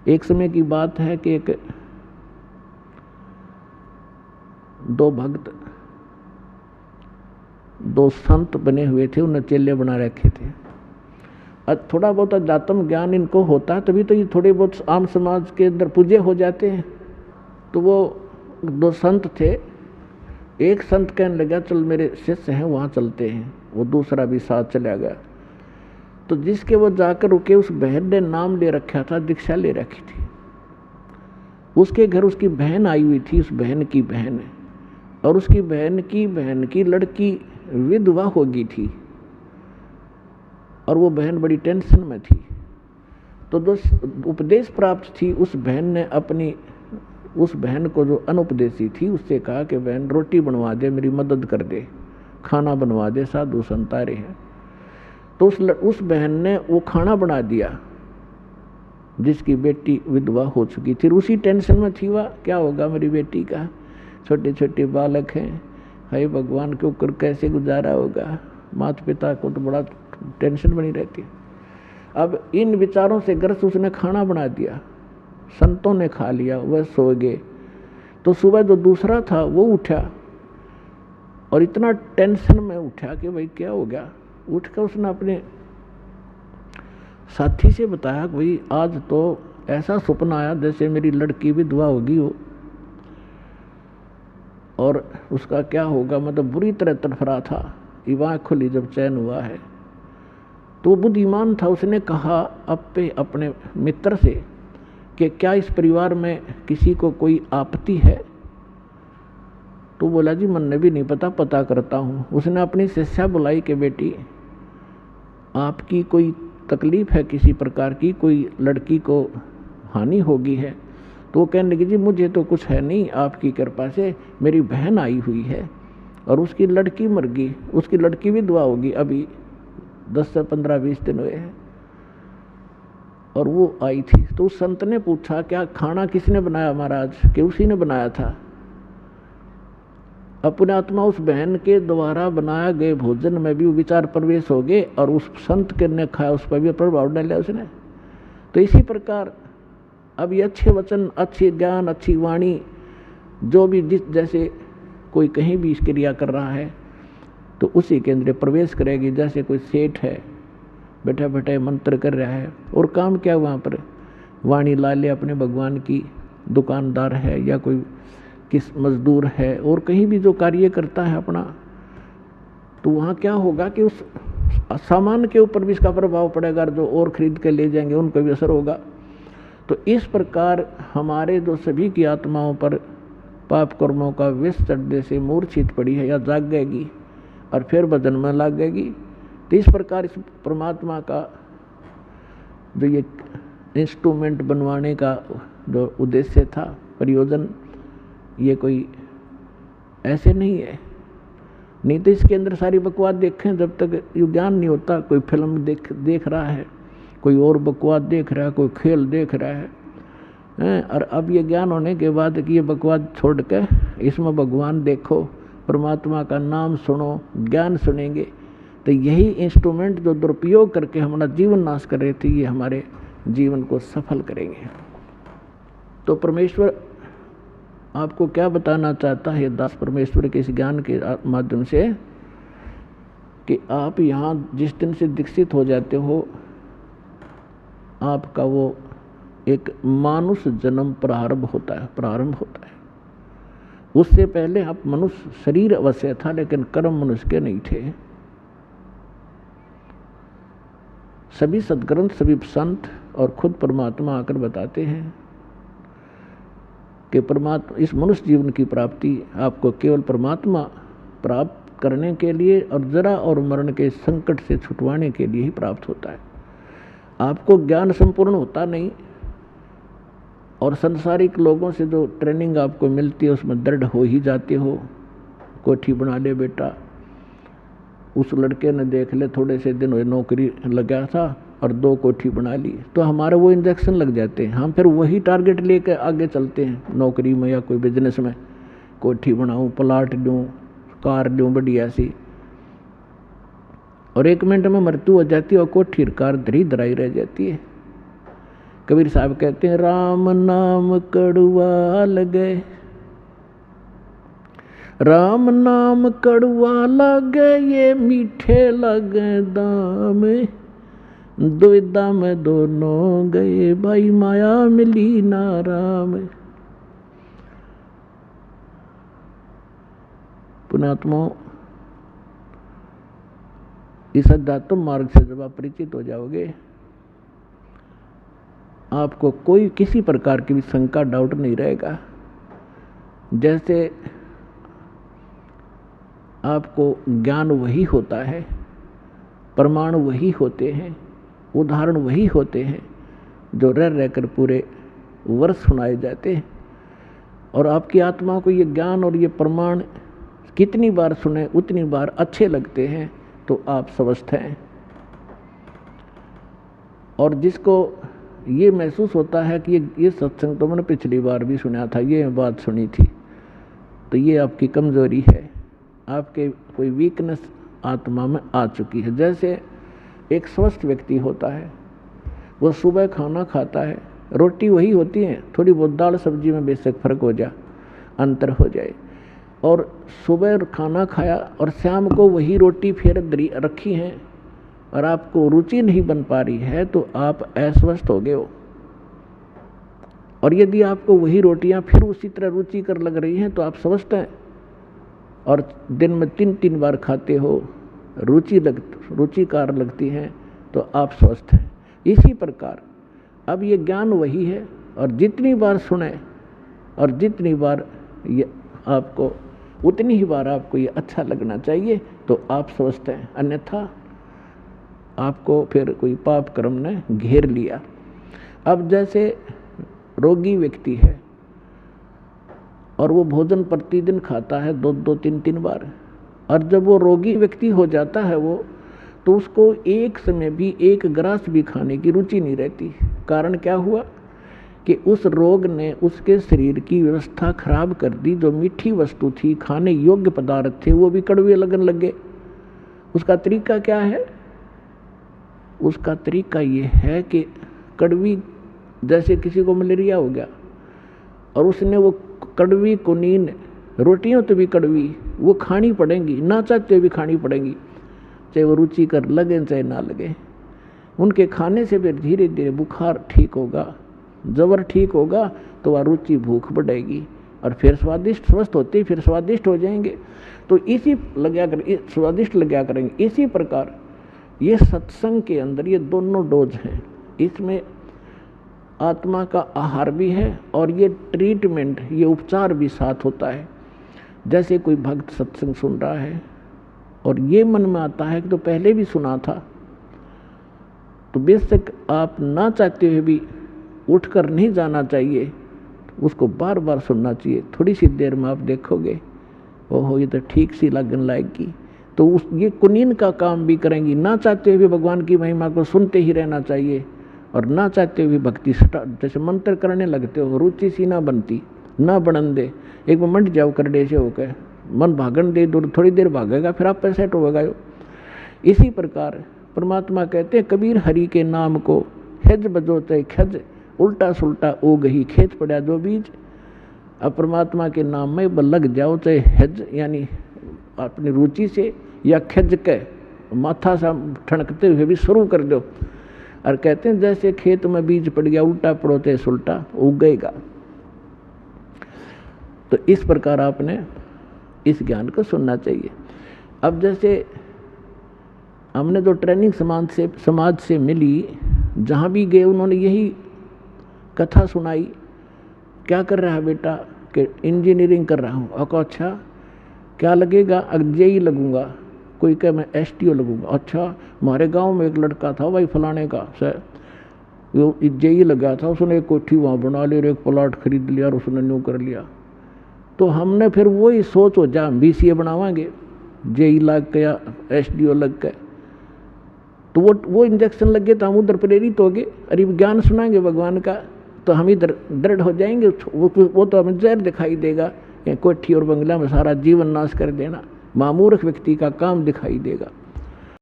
एक समय की बात है कि दो भक्त, दो संत बने हुए थे, उन्हें चेले बना रखे थे। थोड़ा बहुत अध्यात्म ज्ञान इनको होता है तभी तो ये थोड़े बहुत आम समाज के अंदर पूजे हो जाते हैं। तो वो दो संत थे, एक संत कहने लगा चल मेरे शिष्य हैं वहाँ चलते हैं, वो दूसरा भी साथ चला गया। तो जिसके वो जाकर रुके उस बहन ने नाम ले रखा था, दीक्षा ले रखी थी। उसके घर उसकी बहन आई हुई थी, उस बहन की बहन है, और उसकी बहन की लड़की विधवा हो गई थी और वो बहन बड़ी टेंशन में थी। तो जो उपदेश प्राप्त थी उस बहन ने अपनी उस बहन को, जो अनुपदेशी थी, उससे कहा कि बहन रोटी बनवा दे, मेरी मदद कर दे, खाना बनवा दे, साधु संत आ रहे हैं। तो उस बहन ने वो खाना बना दिया जिसकी बेटी विधवा हो चुकी थी। उसी टेंशन में थी वह, क्या होगा मेरी बेटी का, छोटे छोटे बालक हैं, हाय भगवान के ऊपर कैसे गुजारा होगा। माता पिता को तो बड़ा टेंशन बनी रहती है। अब इन विचारों से ग्रस्त उसने खाना बना दिया, संतों ने खा लिया, वह सो गए। तो सुबह जो दूसरा था वो उठा और इतना टेंशन में उठा कि भाई क्या हो गया। उठकर उसने अपने साथी से बताया कि भाई आज तो ऐसा सपना आया जैसे मेरी लड़की विधवा होगी हो, और उसका क्या होगा, मतलब बुरी तरह तड़फड़ा था। आँख खुली जब चैन हुआ है तो वो बुद्धिमान था, उसने कहा अपने मित्र से कि क्या इस परिवार में किसी को कोई आपत्ति है। तो बोला जी मन ने भी नहीं पता, पता करता हूँ। उसने अपनी शिष्या बुलाई कि बेटी आपकी कोई तकलीफ है किसी प्रकार की, कोई लड़की को हानि होगी है। तो वो कहने लगी जी मुझे तो कुछ है नहीं, आपकी कृपा से मेरी बहन आई हुई है और उसकी लड़की मर गई, उसकी लड़की विधवा होगी, अभी 10 से 15-20 दिन हुए हैं और वो आई थी। तो उस संत ने पूछा क्या खाना किसने बनाया महाराज, कि उसी ने बनाया था। अपने आत्मा उस बहन के द्वारा बनाया गए भोजन में भी विचार प्रवेश हो गए और उस संत के ने खाया उस पर भी प्रभाव डाला उसने। तो इसी प्रकार अब ये अच्छे वचन, अच्छे ज्ञान, अच्छी वाणी जो भी जैसे कोई कहीं भी इस क्रिया कर रहा है तो उसी के अंदर प्रवेश करेगी। जैसे कोई सेठ है बैठे बैठे मंत्र कर रहा है और काम क्या वहाँ पर वाणी ला ले अपने भगवान की, दुकानदार है या कोई किस मजदूर है और कहीं भी जो कार्य करता है अपना, तो वहाँ क्या होगा कि उस सामान के ऊपर भी इसका प्रभाव पड़ेगा, जो और खरीद के ले जाएंगे उनको भी असर होगा। तो इस प्रकार हमारे जो सभी की आत्माओं पर पाप कर्मों का विष चढ़ने से मूर्छित पड़ी है या जागेगी और फिर भजन में लग गएगी। तो इस प्रकार इस परमात्मा का जो ये इंस्ट्रूमेंट बनवाने का जो उद्देश्य था, प्रयोजन, ये कोई ऐसे नहीं है। नहीं तो इसके अंदर सारी बकवाद देखें, जब तक ये ज्ञान नहीं होता, कोई फिल्म देख रहा है, कोई और बकवाद देख रहा है, कोई खेल देख रहा है, और अब ये ज्ञान होने के बाद कि ये बकवाद छोड़ के इसमें भगवान देखो, परमात्मा का नाम सुनो, ज्ञान सुनेंगे, तो यही इंस्ट्रूमेंट जो दुरुपयोग करके हमारा जीवन नाश कर रहे थे, ये हमारे जीवन को सफल करेंगे। तो परमेश्वर आपको क्या बताना चाहता है दास परमेश्वर के इस ज्ञान के माध्यम से, कि आप यहाँ जिस दिन से दीक्षित हो जाते हो, आपका वो एक मानुष जन्म प्रारंभ होता है। उससे पहले आप मनुष्य शरीर अवश्य था लेकिन कर्म मनुष्य के नहीं थे। सभी सद्ग्रंथ, सभी संत और खुद परमात्मा आकर बताते हैं कि परमात्मा इस मनुष्य जीवन की प्राप्ति आपको केवल परमात्मा प्राप्त करने के लिए और जरा और मरण के संकट से छुटवाने के लिए ही प्राप्त होता है। आपको ज्ञान संपूर्ण होता नहीं, और संसारिक लोगों से जो ट्रेनिंग आपको मिलती है उसमें दृढ़ हो ही जाते हो। कोठी बना ले बेटा, उस लड़के ने देख ले थोड़े से दिन हुए नौकरी लगा था और 2 कोठी बना ली, तो हमारे वो इंजेक्शन लग जाते हैं, हम फिर वही टारगेट लेकर आगे चलते हैं नौकरी में या कोई बिजनेस में। कोठी बनाऊं, प्लाट लूँ, कार लूँ बढ़िया सी, और 1 मिनट में मृत्यु हो जाती है और कोठी कार धरी धराई रह जाती है। कबीर साहब कहते हैं राम नाम कड़वा लगे, राम नाम कड़वा लगे ये मीठे लगे दाम, दुविधा में दोनों गए भाई माया मिली ना राम। पुण्यात्माओं, इस अध्यात्म मार्ग से जब आप परिचित हो जाओगे, आपको कोई किसी प्रकार की भी शंका डाउट नहीं रहेगा। जैसे आपको ज्ञान वही होता है, प्रमाण वही होते हैं, उदाहरण वही होते हैं जो रह रहकर पूरे वर्ष सुनाए जाते हैं। और आपकी आत्मा को ये ज्ञान और ये प्रमाण कितनी बार सुने उतनी बार अच्छे लगते हैं, तो आप स्वस्थ हैं। और जिसको ये महसूस होता है कि ये सत्संग तो मैंने पिछली बार भी सुना था, ये बात सुनी थी, तो ये आपकी कमजोरी है, आपके कोई वीकनेस आत्मा में आ चुकी है। जैसे एक स्वस्थ व्यक्ति होता है, वो सुबह खाना खाता है, रोटी वही होती है, थोड़ी बहुत दाल सब्जी में बेशक फर्क हो जाए, अंतर हो जाए, और सुबह खाना खाया और शाम को वही रोटी फिर रखी है और आपको रुचि नहीं बन पा रही है, तो आप अस्वस्थ हो गए हो। और यदि आपको वही रोटियां फिर उसी तरह रुचिकर लग रही हैं, तो आप स्वस्थ हैं। और दिन में 3-3 बार खाते हो, रुचिकार लगती हैं, तो आप स्वस्थ हैं। इसी प्रकार अब ये ज्ञान वही है, और जितनी बार सुने और जितनी बार ये आपको उतनी ही बार आपको ये अच्छा लगना चाहिए, तो आप स्वस्थ हैं। अन्यथा आपको फिर कोई पाप कर्म ने घेर लिया। अब जैसे रोगी व्यक्ति है और वो भोजन प्रतिदिन खाता है 2-2, 3-3 बार, और जब वो रोगी व्यक्ति हो जाता है वो, तो उसको एक समय भी एक ग्रास भी खाने की रुचि नहीं रहती। कारण क्या हुआ कि उस रोग ने उसके शरीर की व्यवस्था खराब कर दी। जो मीठी वस्तु थी, खाने योग्य पदार्थ थे, वो भी कड़वे लगने लगे। उसका तरीका क्या है? उसका तरीका ये है कि कड़वी, जैसे किसी को मलेरिया हो गया और उसने वो कड़वी कुनीन रोटियों तो भी कड़वी वो खानी पड़ेंगी, ना चाहते भी खानी पड़ेंगी, चाहे वो रुचि कर लगे चाहे ना लगे। उनके खाने से फिर धीरे धीरे बुखार ठीक होगा, जबर ठीक होगा, तो वह रुचि भूख बढ़ेगी और फिर स्वादिष्ट, स्वस्थ होते फिर स्वादिष्ट हो जाएंगे। तो इसी स्वादिष्ट लगा करेंगे। इसी प्रकार ये सत्संग के अंदर ये दोनों डोज हैं। इसमें आत्मा का आहार भी है और ये ट्रीटमेंट, ये उपचार भी साथ होता है। जैसे कोई भक्त सत्संग सुन रहा है और ये मन में आता है कि तो पहले भी सुना था, तो बेशक आप ना चाहते हुए भी उठकर नहीं जाना चाहिए, उसको बार बार सुनना चाहिए। थोड़ी सी देर में आप देखोगे ओहो ये तो ठीक सी लगन लाएगी, तो उस ये कुनीन का काम भी करेंगी। ना चाहते हुए भगवान की महिमा को सुनते ही रहना चाहिए और ना चाहते हुए भक्ति जैसे मंत्र करने लगते हो, रुचि सी ना बनती, ना बनन दे, एक बार मंड जाओ करडे से होकर मन भागन दे, दूर थोड़ी देर भागेगा फिर आप पे सेट होगा। इसी प्रकार परमात्मा कहते हैं कबीर हरि के नाम को हेज बजो चाहे खज, उल्टा सुल्टा ओ गही खेत पड़ा जो बीज। अब परमात्मा के नाम में लग जाओ, चाहे हेज यानी अपनी रुचि से या खज के माथा सा ठनकते हुए भी शुरू कर दो। और कहते हैं जैसे खेत में बीज पड़ गया, उल्टा पड़ो चाहे सुल्टा उगेगा। तो इस प्रकार आपने इस ज्ञान को सुनना चाहिए। अब जैसे हमने जो ट्रेनिंग समाज से मिली, जहाँ भी गए उन्होंने यही कथा सुनाई, क्या कर रहा है बेटा, कि इंजीनियरिंग कर रहा हूँ। और अच्छा क्या लगेगा, जेई लगूंगा। कोई कहे मैं STO लगूंगा। अच्छा हमारे गांव में एक लड़का था भाई फलाने का सर, वो जेई लगा था, उसने एक कोठी वहाँ बना ली और एक प्लाट खरीद लिया और उसने न्यू कर लिया। तो हमने फिर वही सोच हो जा BCA बनावांगे, जेई लग गया SDO लग गए, तो वो इंजेक्शन लग गए तो हम उधर प्रेरित हो गए। अरे ज्ञान सुनाएंगे भगवान का तो हम इधर दृढ़ हो जाएंगे। वो तो हमें जहर दिखाई देगा, कोठी और बंगला में सारा जीवन नाश कर देना, मामूर्ख व्यक्ति का काम दिखाई देगा।